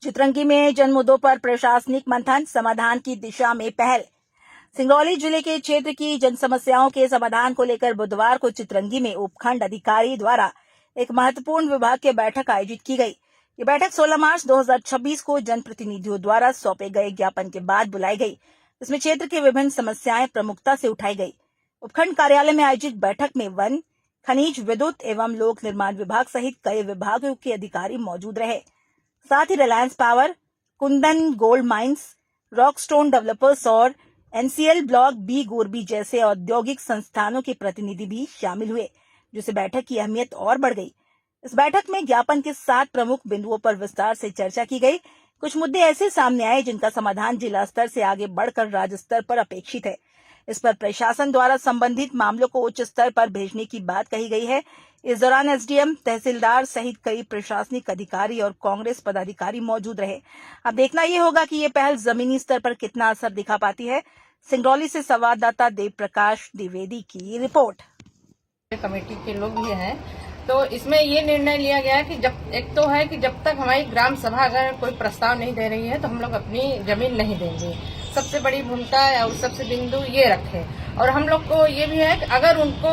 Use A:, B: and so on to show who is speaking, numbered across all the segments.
A: चित्रंगी में जन मुद्दों पर प्रशासनिक मंथन, समाधान की दिशा में पहल। सिंगरौली जिले के क्षेत्र की जन समस्याओं के समाधान को लेकर बुधवार को चित्रंगी में उपखंड अधिकारी द्वारा एक महत्वपूर्ण विभाग की बैठक आयोजित की गई। ये बैठक 16 मार्च 2026 को जनप्रतिनिधियों द्वारा सौंपे गए ज्ञापन के बाद बुलाई गई। इसमें क्षेत्र की विभिन्न समस्याएं प्रमुखता से उठाई गई। उपखंड कार्यालय में आयोजित बैठक में वन, खनिज, विद्युत एवं लोक निर्माण विभाग सहित कई विभागों के अधिकारी मौजूद रहे। साथ ही Reliance power, Kundan gold mines, Rockstone developers और एनसीएल ब्लॉक बी गोरबी जैसे औद्योगिक संस्थानों के प्रतिनिधि भी शामिल हुए, जिससे बैठक की अहमियत और बढ़ गई। इस बैठक में ज्ञापन के 7 प्रमुख बिंदुओं पर विस्तार से चर्चा की गई। कुछ मुद्दे ऐसे सामने आए जिनका समाधान जिला स्तर से आगे बढ़कर राज्य स्तर पर अपेक्षित है। इस पर प्रशासन द्वारा संबंधित मामलों को उच्च स्तर पर भेजने की बात कही गई है। इस दौरान एसडीएम, तहसीलदार सहित कई प्रशासनिक अधिकारी और कांग्रेस पदाधिकारी मौजूद रहे। अब देखना ये होगा कि ये पहल जमीनी स्तर पर कितना असर दिखा पाती है। सिंगरौली से संवाददाता देव प्रकाश द्विवेदी की रिपोर्ट।
B: कमेटी के लोग भी हैं, तो इसमें ये निर्णय लिया गया कि जब तक हमारी ग्राम सभा अगर कोई प्रस्ताव नहीं दे रही है तो हम लोग अपनी जमीन नहीं देंगे। सबसे बड़ी भूमिका और सबसे बिंदु ये रखे। और हम लोग को ये भी है कि अगर उनको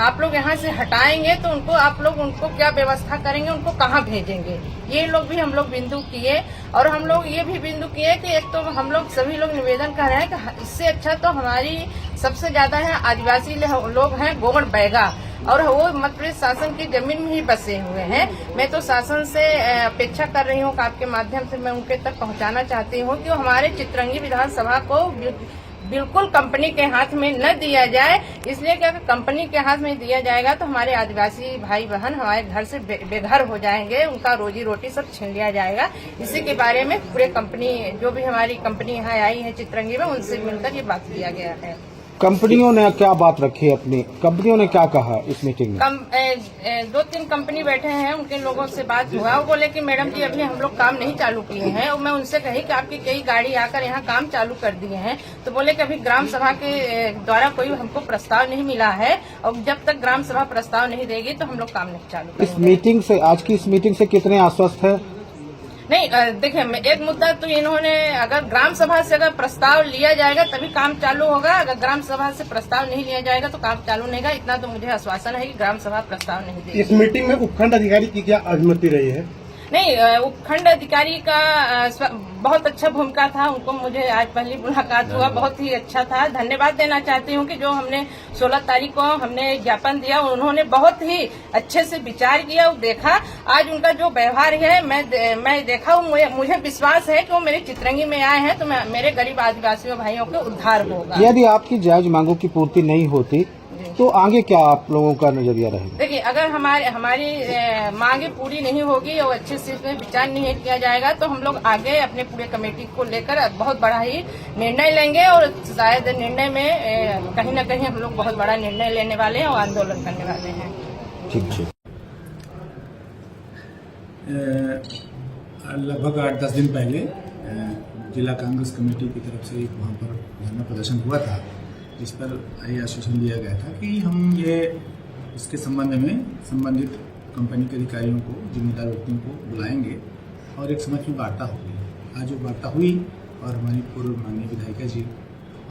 B: आप लोग यहाँ से हटाएंगे तो आप लोग उनको क्या व्यवस्था करेंगे, उनको कहाँ भेजेंगे, ये लोग भी हम लोग बिंदु किए। और हम लोग ये भी बिंदु किए कि एक तो हम लोग सभी लोग निवेदन कर रहे हैं कि इससे अच्छा तो हमारी सबसे ज्यादा है आदिवासी लोग हैं गोंड बैगा, और वो मध्य प्रदेश शासन की जमीन में ही बसे हुए हैं। मैं तो शासन से अपेक्षा कर रही हूँ कि आपके माध्यम से मैं उनके तक पहुँचाना चाहती हूँ कि हमारे चित्रंगी विधानसभा को बिल्कुल कंपनी के हाथ में न दिया जाए। इसलिए कि अगर कंपनी के हाथ में दिया जाएगा तो हमारे आदिवासी भाई बहन हमारे घर से बेघर हो जाएंगे, उनका रोजी रोटी सब छीन लिया जाएगा। इसी के बारे में पूरे कंपनी, जो भी हमारी कंपनी यहाँ आई है चित्रंगी में, उनसे मिलकर ये बात किया गया है।
C: कंपनियों ने क्या बात रखी है अपनी? कंपनियों ने क्या कहा इस मीटिंग में?
B: 2-3 कंपनी बैठे हैं, उनके लोगों से बात हुआ। वो बोले कि मैडम जी अभी हम लोग काम नहीं चालू किए हैं। और मैं उनसे कही कि आपकी कई गाड़ी आकर यहाँ काम चालू कर दिए हैं, तो बोले कि अभी ग्राम सभा के द्वारा कोई हमको प्रस्ताव नहीं मिला है, और जब तक ग्राम सभा प्रस्ताव नहीं देगी तो हम लोग काम नहीं चालू करेंगे।
C: इस मीटिंग से, आज की इस मीटिंग से कितने आश्वस्त है?
B: नहीं, देखिए एक मुद्दा तो इन्होंने, अगर ग्राम सभा से अगर प्रस्ताव लिया जाएगा तभी काम चालू होगा, अगर ग्राम सभा से प्रस्ताव नहीं लिया जाएगा तो काम चालू नहीं होगा। इतना तो मुझे आश्वासन है कि ग्राम सभा प्रस्ताव नहीं देगी।
C: इस मीटिंग में उपखंड अधिकारी की क्या अनुमति रही है?
B: नहीं, उपखंड अधिकारी का बहुत अच्छा भूमिका था। उनको मुझे आज पहली मुलाकात हुआ, बहुत ही अच्छा था। धन्यवाद देना चाहती हूँ कि जो हमने 16 तारीख को हमने ज्ञापन दिया, उन्होंने बहुत ही अच्छे से विचार किया और देखा। आज उनका जो व्यवहार है मैं देखा हूँ, मुझे विश्वास है कि वो मेरे चित्रंगी में आए हैं तो मेरे गरीब आदिवासियों भाइयों के उद्धार होगा।
C: यदि आपकी जायज मांगों की पूर्ति नहीं होती तो आगे क्या आप लोगों का नजरिया रहेगा?
B: देखिए, अगर हमारी मांगे पूरी नहीं होगी और अच्छे से इसमें विचार नहीं किया जाएगा तो हम लोग आगे अपने पूरे कमेटी को लेकर बहुत बड़ा ही निर्णय लेंगे, और शायद निर्णय में कहीं न कहीं हम लोग बहुत बड़ा निर्णय लेने वाले हैं और आंदोलन करने वाले हैं।
C: ठीक।
D: लगभग 8-10 दिन पहले जिला कांग्रेस कमेटी की तरफ से एक वहाँ पर धरना प्रदर्शन हुआ था, जिस पर ये आश्वासन दिया गया था कि हम इसके संबंध में संबंधित कंपनी के अधिकारियों को, जिम्मेदार व्यक्तियों को बुलाएंगे और एक समझ में वार्ता होगी। आज वो वार्ता हुई और हमारी पूर्व माननीय विधायिका जी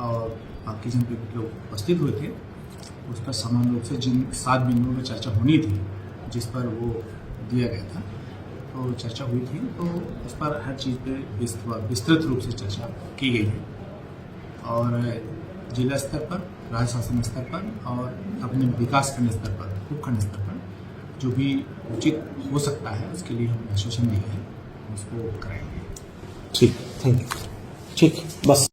D: और बाकी जन लोग उपस्थित हुए थे। उस पर समान रूप से जिन 7 बिंदुओं पर चर्चा होनी थी, जिस पर वो दिया गया था, तो चर्चा हुई थी। तो उस पर हर चीज़ पे विस्तृत रूप से चर्चा की गई है, और जिला स्तर पर, राज्य शासन स्तर पर और अपने विकास खंड स्तर पर, उपखंड स्तर पर जो भी उचित हो सकता है उसके लिए हम आश्वासन दिए हैं, उसको कराएंगे।
C: ठीक, थैंक यू। ठीक, बस।